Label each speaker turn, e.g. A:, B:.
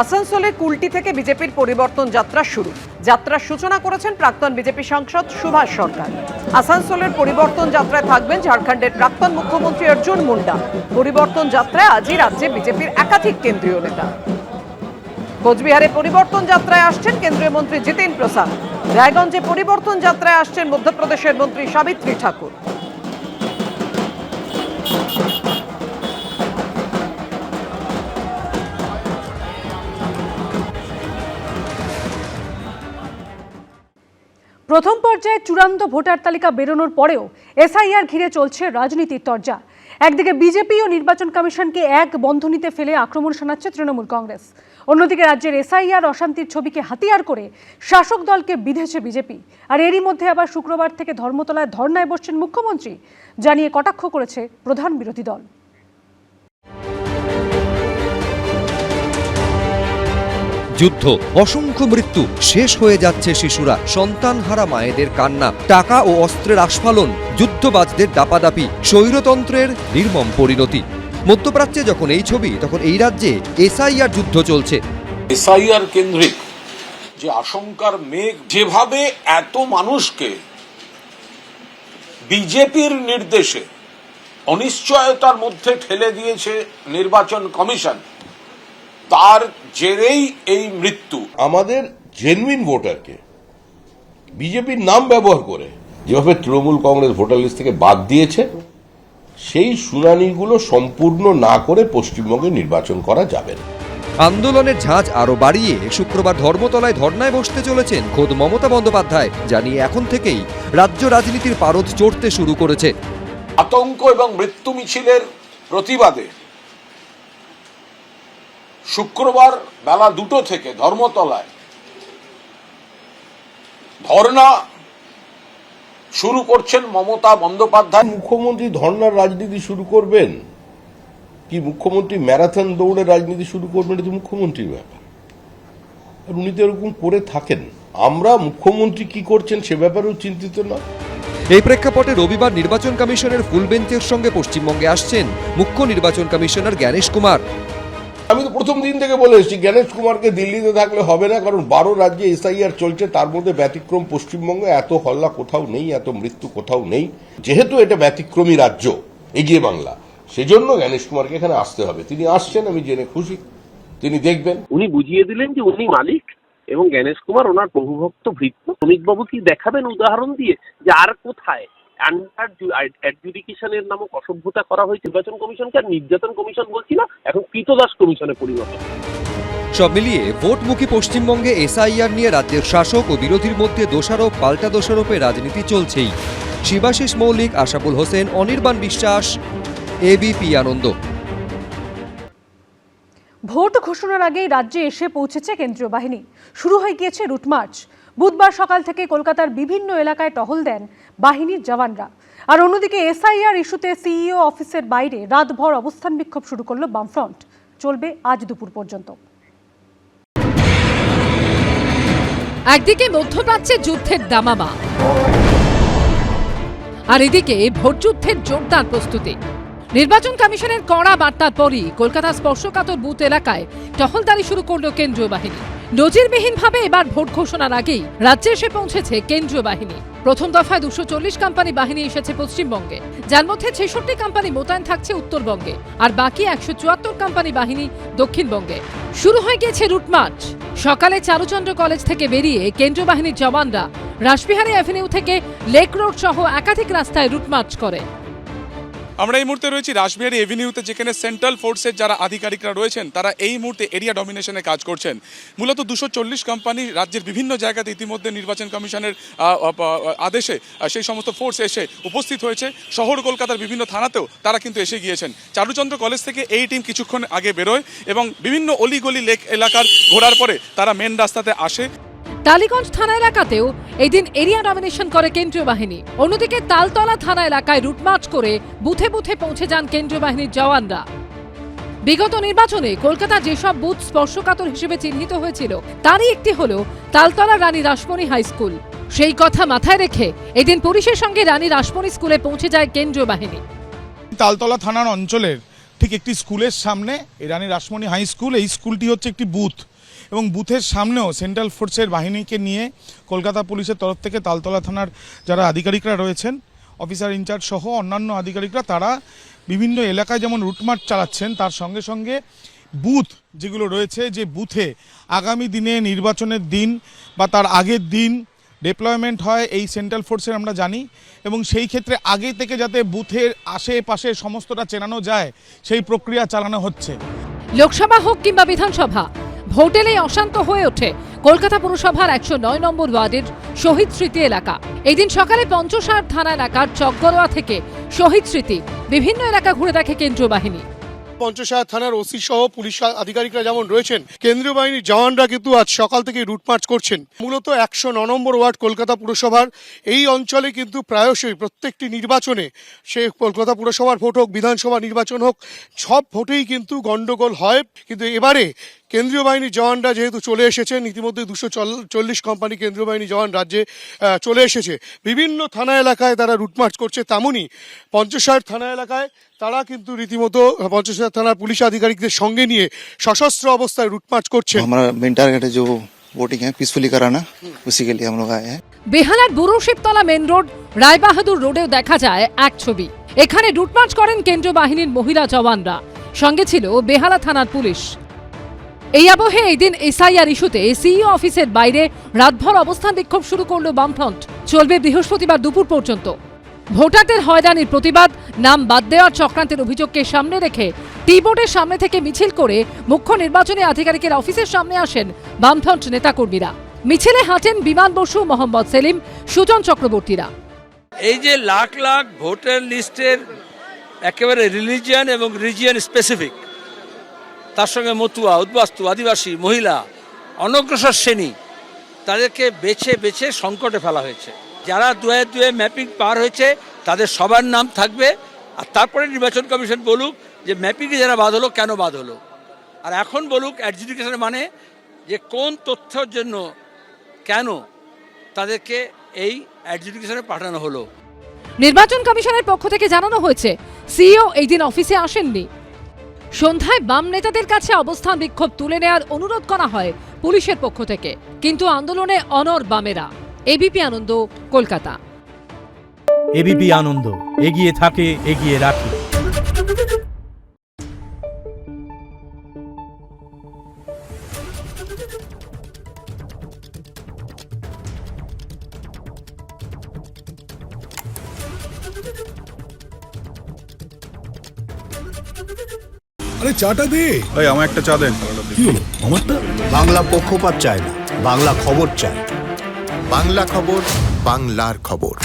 A: আসানসোলে কুলটি থেকে বিজেপির পরিবর্তন যাত্রা শুরু। যাত্রার সূচনা করেছেন প্রাক্তন বিজেপি সাংসদ সুভাষ সরকার। আসানসোলের পরিবর্তন যাত্রায় থাকবেন ঝাড়খণ্ডের প্রাক্তন মুখ্যমন্ত্রী অর্জুন মুন্ডা। পরিবর্তন যাত্রায় আজই রাজ্যে বিজেপির একাধিক কেন্দ্রীয় নেতা। কোচবিহারে পরিবর্তন যাত্রায় আসছেন কেন্দ্রীয় মন্ত্রী জিতেন প্রসাদ। রায়গঞ্জে পরিবর্তন যাত্রায় আসছেন মধ্যপ্রদেশের মন্ত্রী সাবিত্রী ঠাকুর।
B: প্রথম পর্যায়ে চূড়ান্ত ভোটার তালিকা বেরোনোর পরেও এসআইআর ঘিরে চলছে রাজনীতির তরজা। একদিকে বিজেপি ও নির্বাচন কমিশনকে এক বন্ধনীতে ফেলে আক্রমণ শানাচ্ছে তৃণমূল কংগ্রেস, অন্যদিকে রাজ্যের এসআইআর অশান্তির ছবিকে হাতিয়ার করে শাসক দলকে বিঁধেছে বিজেপি। আর এরই মধ্যে আবার শুক্রবার থেকে ধর্মতলায় ধর্নায় বসছেন মুখ্যমন্ত্রী, জানিয়ে কটাক্ষ করেছে প্রধান বিরোধী দল।
C: যুদ্ধ, অসংখ্য মৃত্যু, শেষ হয়ে যাচ্ছে শিশুরা, সন্তানহারা মায়েদের কান্না, টাকা ও অস্ত্রের আস্ফালন, যুদ্ধবাজদের দাপাদাপি, স্বৈরতন্ত্রের নির্মম পরিণতি। মধ্যপ্রাচ্যে যখন এই ছবি, তখন এই রাজ্যে এসআইআর যুদ্ধ চলছে।
D: এসআইআর কেন্দ্রিক যে আশঙ্কার মেঘ, যেভাবে এত মানুষকে বিজেপির নির্দেশে অনিশ্চয়তার মধ্যে ঠেলে দিয়েছে নির্বাচন কমিশন, তার জেরেই এই মৃত্যু।
E: আমাদের জেনুইন ভোটারকে বিজেপির নাম ব্যবহার করে যেভাবে তৃণমূল কংগ্রেস ভোটার লিস্ট থেকে বাদ দিয়েছে, সেই শুনানিগুলো সম্পূর্ণ না করে পশ্চিমবঙ্গে নির্বাচন করা যাবে না।
C: আন্দোলনের ঝাঁজ আরো বাড়িয়ে শুক্রবার ধর্মতলায় ধর্নায় বসতে চলেছেন খোদ মমতা বন্দ্যোপাধ্যায়, জানিয়ে এখন থেকেই রাজ্য রাজনীতির পারদ চড়তে শুরু করেছে।
D: আতঙ্ক এবং মৃত্যু মিছিলের প্রতিবাদে শুক্রবার বেলা 2টো থেকে ধর্মতলায় ধর্না শুরু করছেন মমতা বন্দ্যোপাধ্যায়।
E: মুখ্যমন্ত্রী ধর্নার রাজনীতি শুরু করবেন কি মুখ্যমন্ত্রী ম্যারাথন দৌড়ে রাজনীতি শুরু করবেন? এটা তো মুখ্যমন্ত্রীর ব্যাপার, আর উনি তো এরকম করে থাকেন। আমরা মুখ্যমন্ত্রী কি করছেন সে ব্যাপারেও চিন্তিত না।
C: এই প্রেক্ষাপটে রবিবার নির্বাচন কমিশনের ফুল বেঞ্চের সঙ্গে পশ্চিমবঙ্গে আসছেন মুখ্য নির্বাচন কমিশনার জ্ঞানেশ কুমার।
E: আমি তো প্রথম দিন থেকে বলে এসেছি, জ্ঞানেশ কুমারকে দিল্লিতে থাকলে হবে না, কারণ 12 রাজ্যে এসআইআর চলছে, তার মধ্যে ব্যতিক্রম পশ্চিমবঙ্গে। এত হল্লা কোথাও নেই, এত মৃত্যু কোথাও নেই। যেহেতু এটা ব্যতিক্রমী রাজ্য, এগিয়ে বাংলা, সেজন্য জ্ঞানেশ কুমারকে এখানে আসতে হবে। তিনি আসছেন, আমি জেনে খুশি। তিনি দেখবেন।
F: উনি বুঝিয়ে দিলেন যে উনি মালিক এবং জ্ঞানেশ কুমার ওনার প্রভুভক্ত ভৃত্য। অমিতবাবু কি দেখাবেন উদাহরণ দিয়ে যে আর কোথায় আন্ডার অ্যাডজুডিকেশনের নামক অসভ্যতা করা হয়েছে নির্বাচন কমিশনকে? আর নির্যাতন কমিশন বলছি না, এখন কৃতদাস কমিশনে পরিণত।
C: সব মিলিয়ে ভোটমুখী পশ্চিমবঙ্গে এসআইআর নিয়ে রাজ্যের শাসক ও বিরোধীর মধ্যে দোষারোপ পাল্টা দোষারোপের রাজনীতি চলছেই। শিবাশিস মৌলিক, আশাফুল হোসেন, অনির্বাণ বিশ্বাস, এবিপি আনন্দ।
B: ভোট ঘোষণার আগেই রাজ্যে এসে পৌঁছেছে কেন্দ্রীয় বাহিনী, শুরু হয়ে গিয়েছে রুট মার্চ। বুধবার সকাল থেকে কলকাতার বিভিন্ন এলাকায় টহল দেন বাহিনীর জওয়ানরা। আর অন্যদিকে এসআইআর ইস্যুতে সিইও অফিসের বাইরে রাতভর অবস্থান বিক্ষোভ শুরু করল বামফ্রন্ট, চলবে আজ দুপুর পর্যন্ত।
G: একদিকে মধ্যপ্রাচ্যে যুদ্ধের দামামা, আর এদিকে ভোটযুদ্ধের জোরদার প্রস্তুতি। নির্বাচন কমিশনের কড়া বার্তার পরই কলকাতা স্পর্শকাতর বুথ এলাকায় টহলদারি শুরু করল কেন্দ্রীয় বাহিনী। নজিরবিহীনভাবে এবার ভোট ঘোষণার আগেই রাজ্যে এসে পৌঁছেছে কেন্দ্রীয় বাহিনী। প্রথম দফায় 240 কোম্পানি বাহিনী এসেছে পশ্চিমবঙ্গে, যার মধ্যে 66 কোম্পানি মোতায়েন থাকছে উত্তরবঙ্গে, আর বাকি 174 কোম্পানি বাহিনী দক্ষিণবঙ্গে। শুরু হয়ে গেছে রুট মার্চ। সকালে চারুচন্দ্র কলেজ থেকে বেরিয়ে কেন্দ্রীয় বাহিনীর জওয়ানরা রাসবিহারী অ্যাভিনিউ থেকে লেক রোড সহ একাধিক রাস্তায় রুট মার্চ করে।
H: আমরা এই মুহূর্তে রয়েছি রাসবিহারী এভিনিউতে, যেখানে সেন্ট্রাল ফোর্সের যারা আধিকারিকরা রয়েছেন তারা এই মুহূর্তে এরিয়া ডমিনেশনে কাজ করছেন। মূলত 240 কোম্পানি রাজ্যের বিভিন্ন জায়গাতে ইতিমধ্যে নির্বাচন কমিশনের আদেশে সেই সমস্ত ফোর্স এসে উপস্থিত হয়েছে। শহর কলকাতার বিভিন্ন থানাতেও তারা কিন্তু এসে গিয়েছেন। চারুচন্দ্র কলেজ থেকে এই টিম কিছুক্ষণ আগে বেরোয় এবং বিভিন্ন অলিগলি লেক এলাকার ঘোরার পরে তারা মেন রাস্তাতে আসে।
G: টালিগঞ্জ থানা এলাকাতেও এদিন এরিয়া ডমিনেশন করে কেন্দ্রীয় বাহিনী। অন্যদিকে তালতলা থানা এলাকায় রুট মার্চ করে বুথে বুথে পৌঁছে যান কেন্দ্রীয় বাহিনীর জওয়ানরা। বিগত নির্বাচনে কলকাতা যেসব বুথ স্পর্শকাতর হিসেবে চিহ্নিত হয়েছিল তারই একটি হলো তালতলা রানী রাসমণি হাই স্কুল। সেই কথা মাথায় রেখে এদিন পুলিশের সঙ্গে রানী রাসমণি স্কুলে পৌঁছে যায় কেন্দ্রীয় বাহিনী।
I: তালতলা থানার অঞ্চলের ঠিক একটি স্কুলের সামনে, এই রানী রাসমণি হাই স্কুল, এই স্কুলটি হচ্ছে একটি বুথ এবং বুথের সামনেও সেন্ট্রাল ফোর্সের বাহিনীকে নিয়ে কলকাতা পুলিশের তরফ থেকে তালতলা থানার যারা আধিকারিকরা রয়েছেন, অফিসার ইনচার্জ সহ অন্যান্য আধিকারিকরা, তারা বিভিন্ন এলাকায় যেমন রুটমার্চ চালাচ্ছেন, তার সঙ্গে সঙ্গে বুথ যেগুলো রয়েছে, যে বুথে আগামী দিনে নির্বাচনের দিন বা তার আগের দিন ডিপ্লয়মেন্ট হয় এই সেন্ট্রাল ফোর্সের আমরা জানি, এবং সেই ক্ষেত্রে আগে থেকে যাতে বুথের আশেপাশে সমস্তটা চেনানো যায় সেই প্রক্রিয়া চালানো হচ্ছে।
G: লোকসভা হোক কিংবা বিধানসভা, ভোট এলেই অশান্ত হয়ে ওঠে কলকাতা পুরসভার 109 নম্বর ওয়ার্ডের শহীদ স্মৃতি এলাকা। এই দিন সকালে পঞ্চসার থানা এলাকার চকগড়োয়া থেকে শহীদ স্মৃতি বিভিন্ন এলাকা ঘুরে দেখে কেন্দ্রীয় বাহিনী।
J: পঞ্চসার থানার ওসি সহ পুলিশ আধিকারিকরা যেমন রয়েছেন, কেন্দ্রীয় বাহিনীর জওয়ানরা কিন্তু আজ সকাল থেকে রুট মার্চ করছেন। মূলত 109 নম্বর ওয়ার্ড কলকাতা পুরসভার এই অঞ্চলে কিন্তু প্রায়শই প্রত্যেকটি নির্বাচনে, সে কলকাতা পুরসভার ভোট হোক, বিধানসভা নির্বাচন হোক, সব ভোটেই কিন্তু গন্ডগোল হয়। কিন্তু এবারে কেন্দ্রীয় বাহিনীর জওয়ানরা যেহেতু চলে এসেছেন, ইতিমধ্যে 240 কোম্পানি কেন্দ্রীয় বাহিনী জওয়ান রাজ্যে চলে এসেছে, বিভিন্ন থানা এলাকায় তারা রুটমার্চ করছে। তেমনই পঞ্চসার থানা এলাকায় তারা কিন্তু রীতিমতো পঞ্চসার থানার পুলিশ আধিকারিকদের সঙ্গে নিয়ে সশস্ত্র অবস্থায় রুটমার্চ করছে।
K: हमारा मेन टारगेट है जो वोटिंग है पीसफुली कराना, उसी के लिए हम लोग आए हैं।
G: বেহালার বুড়ো শিবতলা মেন রোড, রায়বাহাদুর রোডেও দেখা যায় এক ছবি। এখানে রুটমার্চ করেন কেন্দ্রীয় বাহিনীর মহিলা জওয়ানরা, সঙ্গে ছিল বেহালা থানার পুলিশ। এই আবহে এই দিন এসআইআর ইস্যুতে সিইও অফিসের বাইরে রাতভর অবস্থান বিক্ষোভ শুরু করল বামফ্রন্ট। চলবে বৃহস্পতিবার দুপুর পর্যন্ত। ভোটারদের হয়রানির প্রতিবাদ, নাম বাদ দেওয়ার চক্রান্তের অভিযোগকে সামনে রেখে টি বোর্ডের সামনে থেকে মিছিল করে মুখ্য নির্বাচনী আধিকারিকের অফিসের সামনে আসেন বামফ্রন্ট নেতাকর্মীরা। মিছিলে হাঁটেন বিমান বসু, মোহাম্মদ সেলিম, সুজন চক্রবর্তীরা।
L: এই যে লাখ লাখ ভোটার লিস্টের একেবারে রিলিজিয়ান এবং রিজিয়ন স্পেসিফিক, তার সঙ্গে মতুয়া, উদ্বাস্তু, আদিবাসী, মহিলা, অনগ্রসর শ্রেণী, তাদেরকে বেছে বেছে সংকটে ফেলা হয়েছে। যারা দুয়ে দুয়ে ম্যাপিং পার হয়েছে তাদের সবার নাম থাকবে, আর তারপরে নির্বাচন কমিশন বলুক যে ম্যাপিংয়ে যারা বাদ হলো কেন বাদ হলো, আর এখন বলুক অ্যাডজুডিকেশন মানে যে কোন তথ্যের জন্য কেন তাদেরকে এই অ্যাডজুডিকেশনে পাঠানো হলো।
G: নির্বাচন কমিশনের পক্ষ থেকে জানানো হয়েছে সিইও এই দিন অফিসে আসেননি। সন্ধ্যায় বাম নেতাদের কাছে অবস্থান বিক্ষোভ তুলে নেওয়ার অনুরোধ করা হয় পুলিশের পক্ষ থেকে, কিন্তু আন্দোলনে অনড় বামেরা। এবিপি আনন্দ, কলকাতা।
M: এবিপি আনন্দ, এগিয়ে থাকে, এগিয়ে রাখে।
N: আরে চাটা দে।
I: ভাই আমার একটা চা দেন।
N: কি হলো আমারটা?
O: বাংলা পক্ষপাত চায় না, বাংলা খবর চায়। বাংলা খবর, বাংলার খবর।